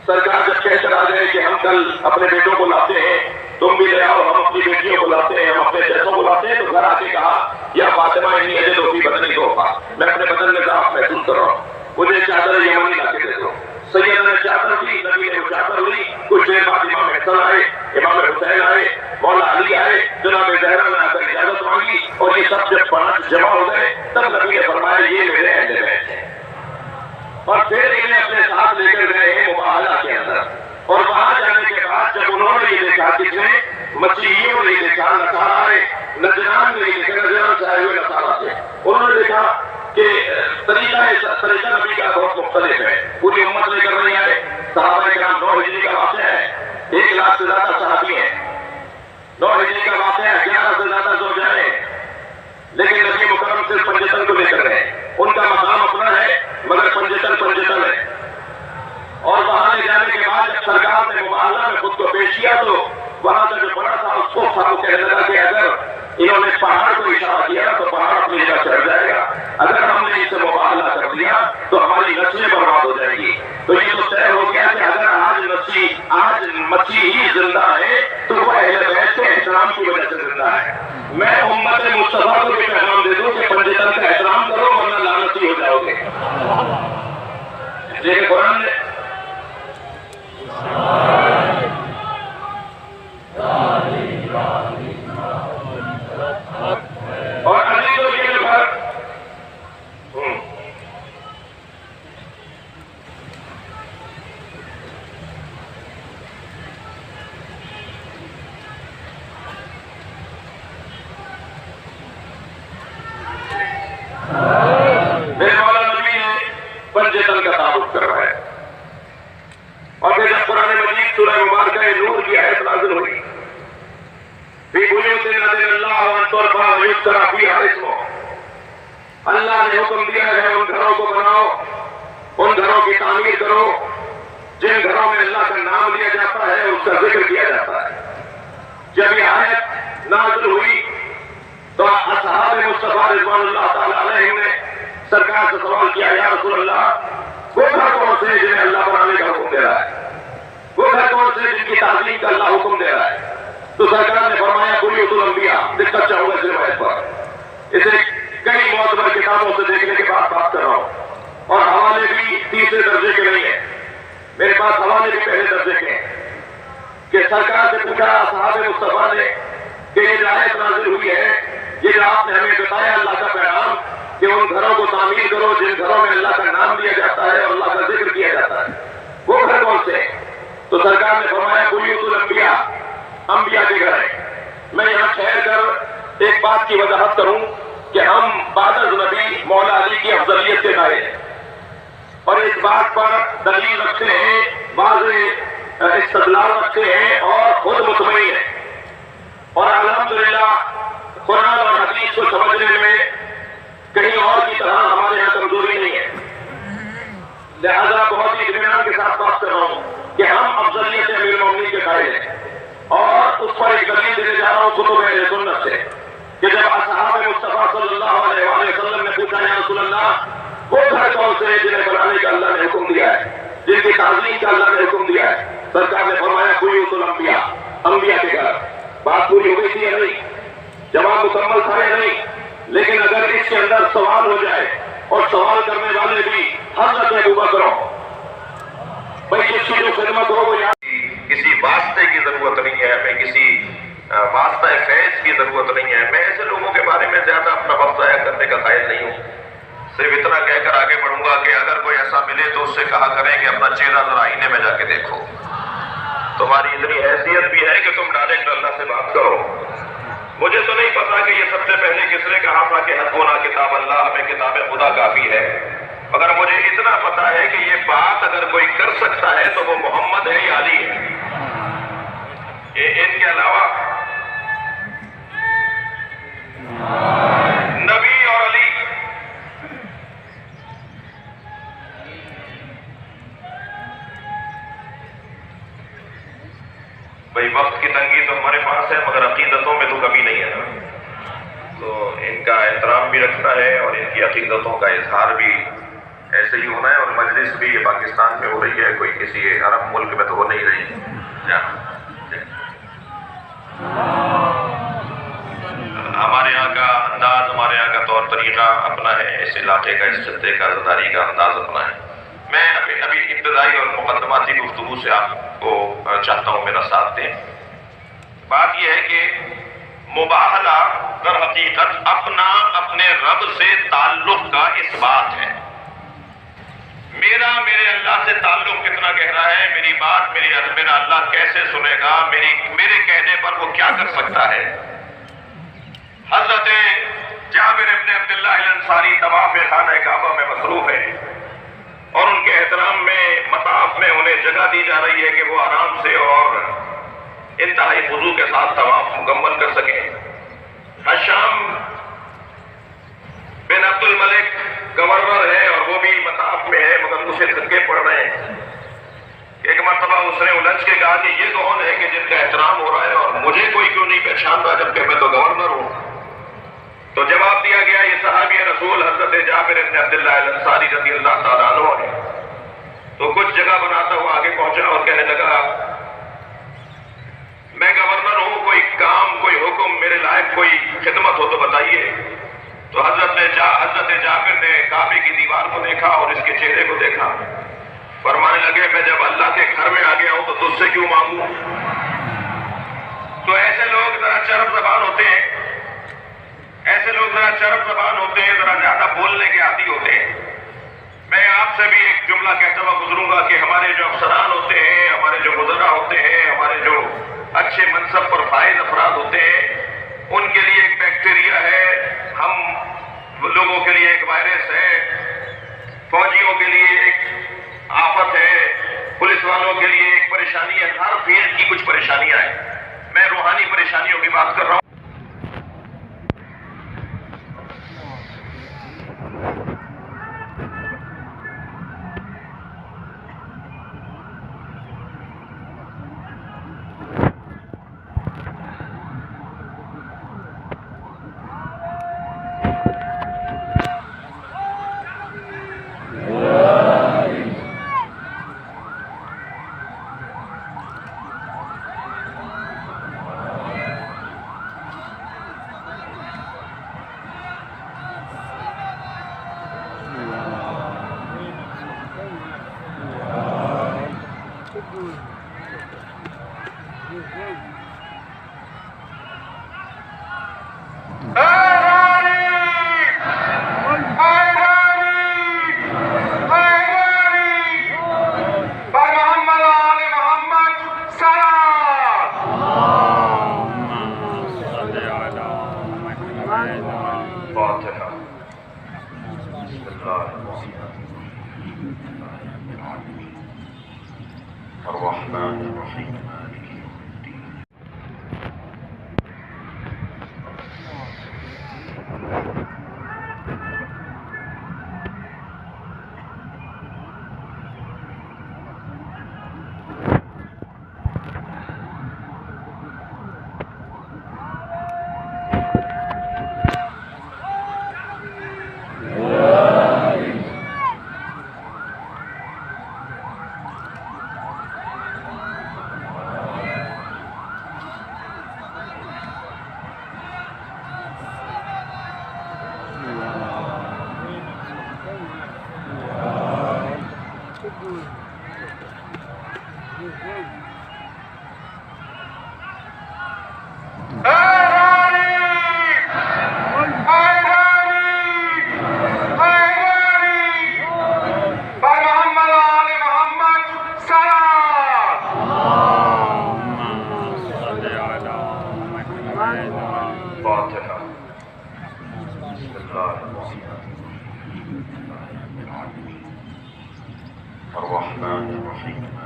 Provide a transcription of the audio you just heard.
سرکار جب کہہ کر آ گئے کہ ہم کل اپنے بیٹوں کو لاتے ہیں، تم بھی لے آؤ، ہم اپنی بیٹیوں کو لاتے ہیں، ہم اپنے جیسوں کو لاتے ہیں، تو گھر آ کے کہا یا فاطمہ انی اجد فی بدنی تحفہ، میں اپنے بدن میں ضعف محسوس کر رہا ہوں، مجھے چادر یمنی لا کے دے دو۔ سیدنا نے چادر دی، نبی نے وہ چادر لی۔ کچھ دیر بعد امام حسن آئے، امام حسین آئے، مولا علی آئے، جناب زہرا نے آ کر اجازت مانگی، اور یہ سب جب 5 جمع ہو گئے تب نبی نے فرمایا یہ میرے اہل بیت ہیں، اور پھر انہیں اپنے ساتھ لے کر گئے ہیں مباہلہ کے اندر۔ اور وہاں جانے کے بعد جب انہوں نے یہ دیکھا، کس نے؟ مسیحیوں نے یہ دیکھا، نصارہ نجران نے یہ دیکھا، نجران سے آئے ہوئے نصارہ سے، انہوں نے دیکھا کہ طریقہ نبی کا بہت مختلف ہے، پوری امت لے کر نہیں آئے۔ صحابہ کرام 9 ہجری کا واقعہ ہے، 1 لاکھ سے زیادہ صحابی ہیں، 9 ہجری کا واقعہ ہے، 11 سے زیادہ زوجائیں ہیں، لیکن نبی مکرم صرف پنجتن کو لے کر گئے۔ ان کا مقام اپنا ہے مگر پنجتن ہے۔ اور وہاں لے جانے کے بعد جب سرکار نے مباہلہ میں خود کو پیش کیا تو وہاں کا جو بڑا تھا اس کو کہنے لگا کہ اگر انہوں نے پہاڑ کو اشارہ کیا تو پہاڑ اپنی جگہ چڑھ جائے گا، اگر ہم نے اسے مباہلہ کر دیا تو ہماری نسلیں برباد ہو جائیں گی۔ تو یہ تو طے ہو گیا کہ اگر آج مسیحی زندہ ہے تو وہ اہل بیت کے احترام کی وجہ سے زندہ ہے۔ میں امت مصطفیٰ کو بھی پیغام دے دوں کہ پنجتن کا احترام کرو ورنہ لعنتی ہو جاؤ گے۔ لیکن قرآن نے اور علی تو یہ گھر میرے مولا نبی نے پنجتن کا تعارف کروایا، اور پھر جب قرآن مجید سورہ مبارکہ نور کی آیت نازل ہوئی، فی بیوت اذن اللہ ان ترفع ویذکر فیہا اسمہ، اللہ نے حکم دیا ہے ان گھروں کو بناؤ، ان گھروں کی تعمیر کرو جن گھروں میں اللہ کا نام لیا جاتا ہے اور اس کا ذکر کیا جاتا ہے۔ جب یہ آیت نازل ہوئی تو اصحاب مصطفیٰ رضوان اللہ تعالی علیہ نے سرکار سے سوال کیا، یا رسول اللہ وہ گھر کون سے جنہیں اللہ بنانے کا حکم دے رہا ہے، وہ گھر کون سے جن کی تعلیم کا اللہ حکم دے رہا ہے؟ تو سرکار نے فرمایا بیوت الانبیاء۔ دقت چاہوں گا اس روایت پر، اسے کئی معتبر کتابوں سے دیکھنے کے بعد بات کر رہا ہوں، اور حوالے بھی تیسرے درجے کے نہیں ہیں، میرے پاس حوالے بھی پہلے درجے کے ہیں، کہ سرکار سے پوچھا اصحاب مصطفیٰ نے کہ یہ جو آیت نازل ہوئی ہے، یہ جو آپ نے ہمیں بتایا اللہ کا پیغام کہ ان گھروں کو تعمیر کرو جن گھروں میں اللہ کا نام لیا جاتا ہے اور اللہ کا ذکر کیا جاتا ہے، وہ گھر کون سے؟ تو سرکار نے فرمایا بیوت الانبیاء، انبیاء کے گھر ہیں۔ میں یہاں ٹھہر کر ایک بات کی وضاحت کروں کہ ہم بعد از نبی مولا علی کی افضلیت کے قائل ہیں، اور اس بات پر دلیل رکھتے ہیں، واضح استدلال رکھتے ہیں اور خود مطمئن ہیں، اور الحمدللہ قرآن اور حدیث کو سمجھنے میں کہیں اور کی طرح ہمارے یہاں کمزوری نہیں ہے۔ لہذا بہت ہی اطمینان کے ساتھ بات کر رہا ہوں کہ ہم افضلیت امیر المومنین کے قائل ہیں، اور اس پر ایک دلیل دینے جا رہا ہوں کتب اہل سنت سے، کہ جب اصحاب مصطفیٰ صلی اللہ علیہ وآلہ وسلم نے پوچھا یا رسول اللہ وہ گھر کون سے جنہیں بنانے کا اللہ نے حکم دیا ہے، جن کی تعظیم کا اللہ نے حکم دیا ہے، سرکار نے فرمایا بیوت الانبیاء، انبیاء کے گھر۔ بات پوری ہو گئی تھی یا نہیں؟ جواب مکمل تھا یا نہیں؟ لیکن اگر اس کے اندر سوال ہو جائے اور سوال کرنے والے بھی حضرت ابوبکر ہوں، بھائی جس کی جو خدمت ہو وہ یاد، کسی واسطے کی ضرورت نہیں ہے، ہمیں کسی واسطہ فیض کی ضرورت نہیں ہے۔ میں ایسے لوگوں کے بارے میں زیادہ اپنا وقت ضائع کرنے کا قائل نہیں ہوں، صرف اتنا کہہ کر آگے بڑھوں گا کہ اگر کوئی ایسا ملے تو اس سے کہا کریں کہ اپنا چہرہ ذرا آئینے میں جا کے دیکھو، تمہاری اتنی حیثیت بھی ہے کہ تم ڈائریکٹ اللہ سے بات کرو۔ مجھے تو نہیں پتا کہ یہ سب سے پہلے کس نے کہا تھا کہ حسبنا کتاب اللہ، ہمیں کتاب خدا کافی ہے، مگر مجھے اتنا پتا ہے کہ یہ بات اگر کوئی کر سکتا ہے تو وہ محمد ہے یا علی ہے، ان کے علاوہ نبی اور علی بھائی وقت کی تنگی تو ہمارے پاس ہے مگر عقیدتوں میں تو کمی نہیں ہے نا، تو ان کا احترام بھی رکھنا ہے اور ان کی عقیدتوں کا اظہار بھی ایسے سے ہی ہونا ہے، اور مجلس بھی یہ پاکستان میں ہو رہی ہے، کوئی کسی عرب ملک میں تو ہو نہیں رہی. ہمارے یہاں کا انداز، ہمارے یہاں کا طور طریقہ اپنا ہے، اس علاقے کا، اس خطے کا عزاداری کا انداز اپنا ہے. میں ابھی ابتدائی اور مقدماتی گفتگو سے آپ کو چاہتا ہوں میرا ساتھ دیں. بات یہ ہے کہ مباہلہ در حقیقت اپنے رب سے تعلق کا اثبات ہے. میرے اللہ سے تعلق کتنا گہرا ہے، میری بات میرا اللہ کیسے سنے گا، میرے کہنے پر وہ کیا کر سکتا ہے. حضرت جابر ابن عبداللہ الانصاری طواف خانہ کعبہ میں مصروف ہے، اور ان کے احترام میں مطاف میں انہیں جگہ دی جا رہی ہے کہ وہ آرام سے اور انتہائی خضوع کے ساتھ طواف مکمل کر سکیں. حشام بن عبد الملک گورنر ہے اور وہ بھی مطاف میں ہے، مگر اسے دھکے پڑ رہے ہیں. ایک مرتبہ اس نے الجھ کے کہا کہ یہ کون ہے کہ جن کا احترام ہو رہا ہے اور مجھے کوئی کیوں نہیں پہچانتا جبکہ میں تو گورنر ہوں. تو جواب دیا گیا یہ صحابی رسول حضرت جابر بن عبداللہ الانصاری رضی اللہ تعالیٰ عنہ ہے. تو کچھ جگہ بناتا ہوا آگے پہنچا اور کہنے لگا میں گورنر ہوں، کوئی کام کوئی حکم میرے لائق کوئی خدمت ہو تو بتائیے. تو حضرت جابر نے کعبے کی دیوار کو دیکھا اور اس کے چہرے کو دیکھا، فرمانے لگے میں جب اللہ کے گھر میں آ گیا ہوں تو تجھ سے کیوں مانگوں. تو ایسے لوگ ذرا چرب زبان ہوتے ہیں، ذرا زیادہ بولنے کے عادی ہوتے ہیں. میں آپ سے بھی ایک جملہ کہتا ہوا گزروں گا کہ ہمارے جو افسران ہوتے ہیں، ہمارے جو وزراء ہوتے ہیں، ہمارے جو اچھے منصب پر فائز افراد ہوتے ہیں، ان کے لیے ایک بیکٹیریا ہے، ہم لوگوں کے لیے ایک وائرس ہے، فوجیوں کے لیے ایک آفت ہے، پولیس والوں کے لیے ایک پریشانی ہے. ہر فیلڈ کی کچھ پریشانیاں ہیں. میں روحانی پریشانیوں کی بات کر رہا ہوں. الرحمن الرحيم مالك يوم الدين. الرحمن الرحيم.